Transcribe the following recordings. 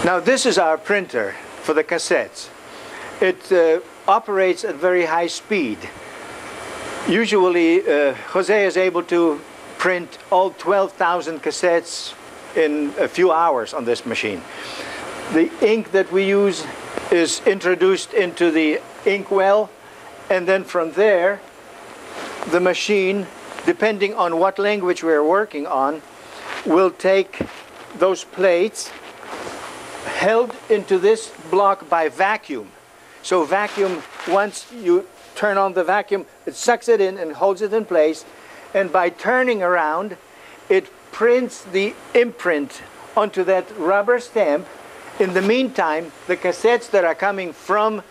Now this is our printer for the cassettes. It operates at very high speed. Usually Jose is able to print all 12,000 cassettes in a few hours on this machine. The ink that we use is introduced into the ink well, and then from there the machine, depending on what language we're working on, will take those plates held into this block by vacuum. So vacuum, once you turn on the vacuum, it sucks it in and holds it in place, and by turning around it prints the imprint onto that rubber stamp. In the meantime, the cassettes that are coming from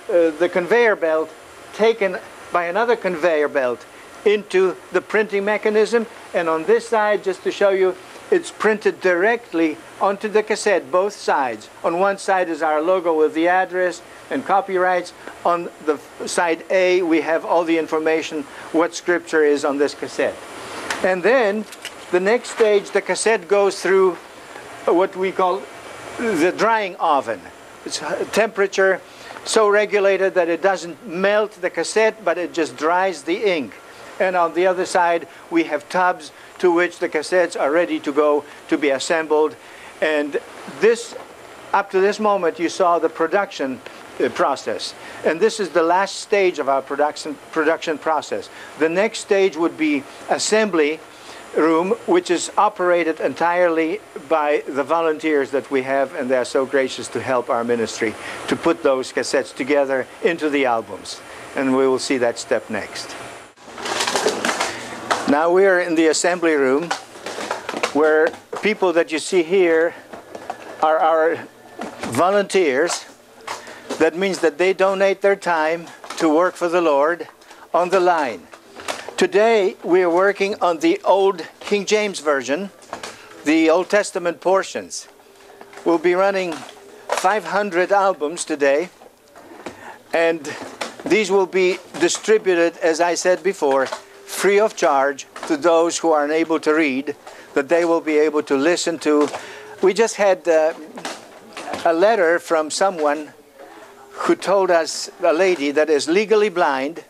the conveyor belt, taken by another conveyor belt into the printing mechanism, and on this side, just to show you, it's printed directly onto the cassette, both sides. On one side is our logo with the address and copyrights. On the side A, we have all the information, what scripture is on this cassette. And then, the next stage, the cassette goes through what we call the drying oven. It's a temperature so regulated that it doesn't melt the cassette, but it just dries the ink. And on the other side, we have tubs to which the cassettes are ready to go to be assembled. And this, up to this moment, you saw the production process. And this is the last stage of our production process. The next stage would be assembly room, which is operated entirely by the volunteers that we have, and they are so gracious to help our ministry to put those cassettes together into the albums. And we will see that step next. Now we are in the assembly room, where people that you see here are our volunteers. That means that they donate their time to work for the Lord on the line. Today we are working on the old King James Version, the Old Testament portions. We'll be running 500 albums today, and these will be distributed, as I said before, free of charge to those who are unable to read, that they will be able to listen to. We just had a letter from someone who told us, a lady that is legally blind,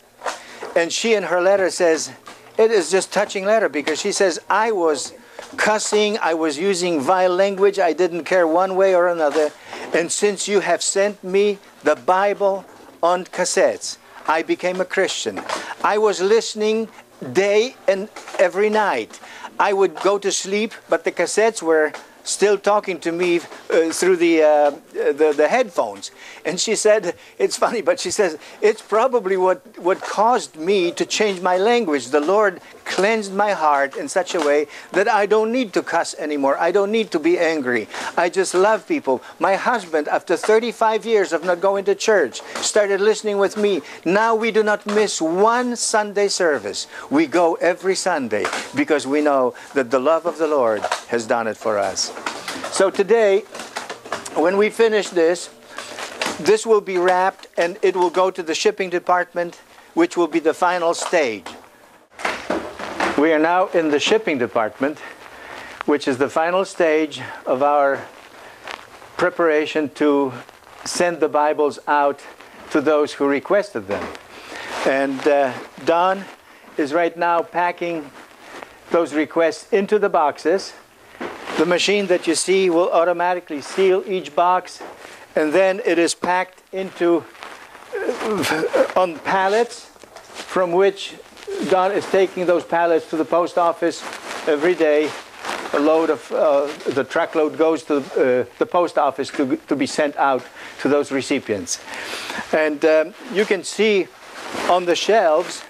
and she in her letter says, it is just touching letter, because she says, I was cussing, I was using vile language, I didn't care one way or another, and since you have sent me the Bible on cassettes, I became a Christian. I was listening day and every night. I would go to sleep, but the cassettes were still talking to me through the headphones. And she said, it's funny, but she says, it's probably what caused me to change my language. The Lord cleansed my heart in such a way that I don't need to cuss anymore. I don't need to be angry. I just love people. My husband, after 35 years of not going to church, started listening with me. Now we do not miss one Sunday service. We go every Sunday because we know that the love of the Lord has done it for us. So today, when we finish this, this will be wrapped and it will go to the shipping department, which will be the final stage. We are now in the shipping department, which is the final stage of our preparation to send the Bibles out to those who requested them. And Don is right now packing those requests into the boxes. The machine that you see will automatically seal each box, and then it is packed into on pallets, from which Don is taking those pallets to the post office every day. A load of the truckload goes to the post office to be sent out to those recipients. And you can see on the shelves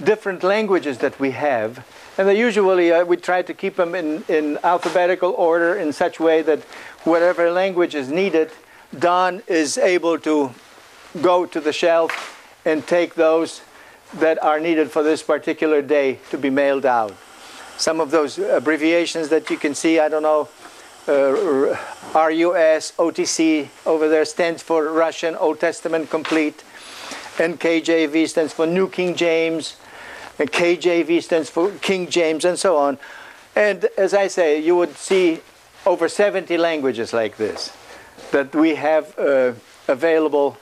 different languages that we have. And they usually, we try to keep them in alphabetical order in such a way that whatever language is needed, Don is able to go to the shelf and take those that are needed for this particular day to be mailed out. Some of those abbreviations that you can see, I don't know, RUS, OTC over there stands for Russian Old Testament Complete, and KJV stands for New King James, and KJV stands for King James, and so on. And as I say, you would see over 70 languages like this. that we have available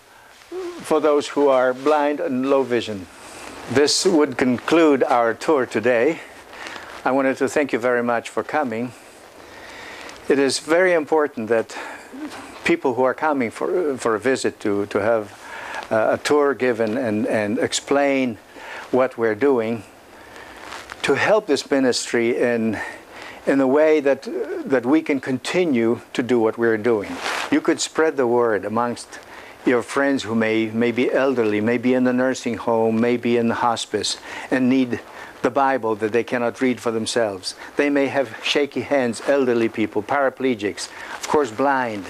for those who are blind and low vision. This would conclude our tour today. I wanted to thank you very much for coming. It is very important that people who are coming for a visit to have a tour given and explain what we're doing, to help this ministry in a way that we can continue to do what we're doing. You could spread the word amongst your friends who may be elderly, may be in the nursing home, may be in the hospice, and need the Bible that they cannot read for themselves. They may have shaky hands, elderly people, paraplegics, of course blind,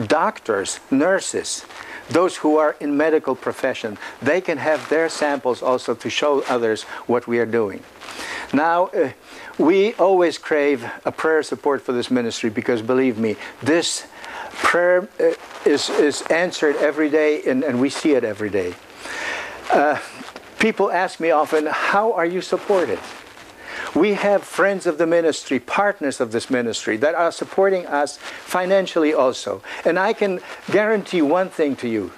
doctors, nurses, those who are in medical profession. They can have their samples also to show others what we are doing. Now, we always crave a prayer support for this ministry, because believe me, this prayer is answered every day, and we see it every day. People ask me often, how are you supported? We have friends of the ministry, partners of this ministry, that are supporting us financially also. And I can guarantee one thing to you,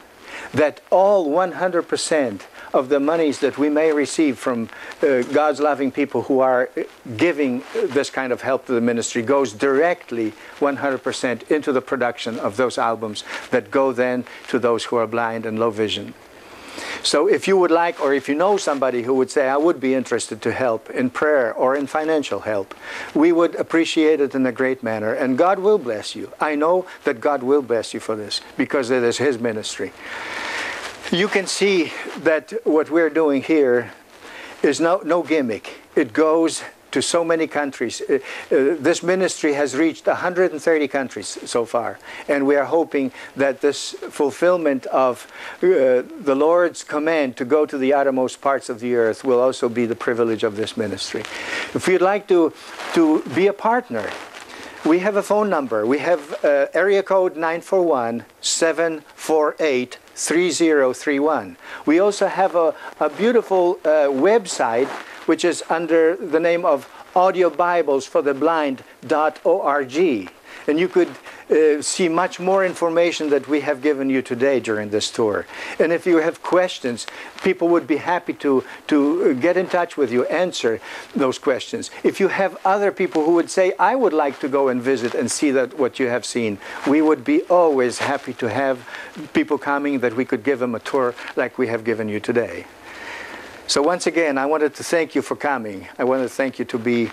that all 100% of the monies that we may receive from God's loving people who are giving this kind of help to the ministry goes directly 100% into the production of those albums that go then to those who are blind and low vision. So if you would like, or if you know somebody who would say, I would be interested to help in prayer or in financial help, we would appreciate it in a great manner. And God will bless you. I know that God will bless you for this, because it is His ministry. You can see that what we're doing here is no gimmick. It goes to so many countries. This ministry has reached 130 countries so far, and we are hoping that this fulfillment of the Lord's command to go to the uttermost parts of the earth will also be the privilege of this ministry. If you'd like to be a partner, we have a phone number. We have area code 941-748-3031. We also have a beautiful website, which is under the name of audiobiblesfortheblind.org. And you could see much more information that we have given you today during this tour. And if you have questions, people would be happy to get in touch with you, answer those questions. If you have other people who would say, I would like to go and visit and see what you have seen, we would be always happy to have people coming that we could give them a tour like we have given you today. So once again, I wanted to thank you for coming. I want to thank you to be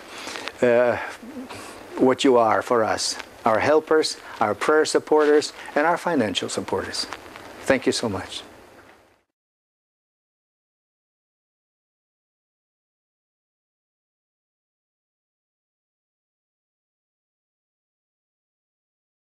what you are for us, our helpers, our prayer supporters, and our financial supporters. Thank you so much.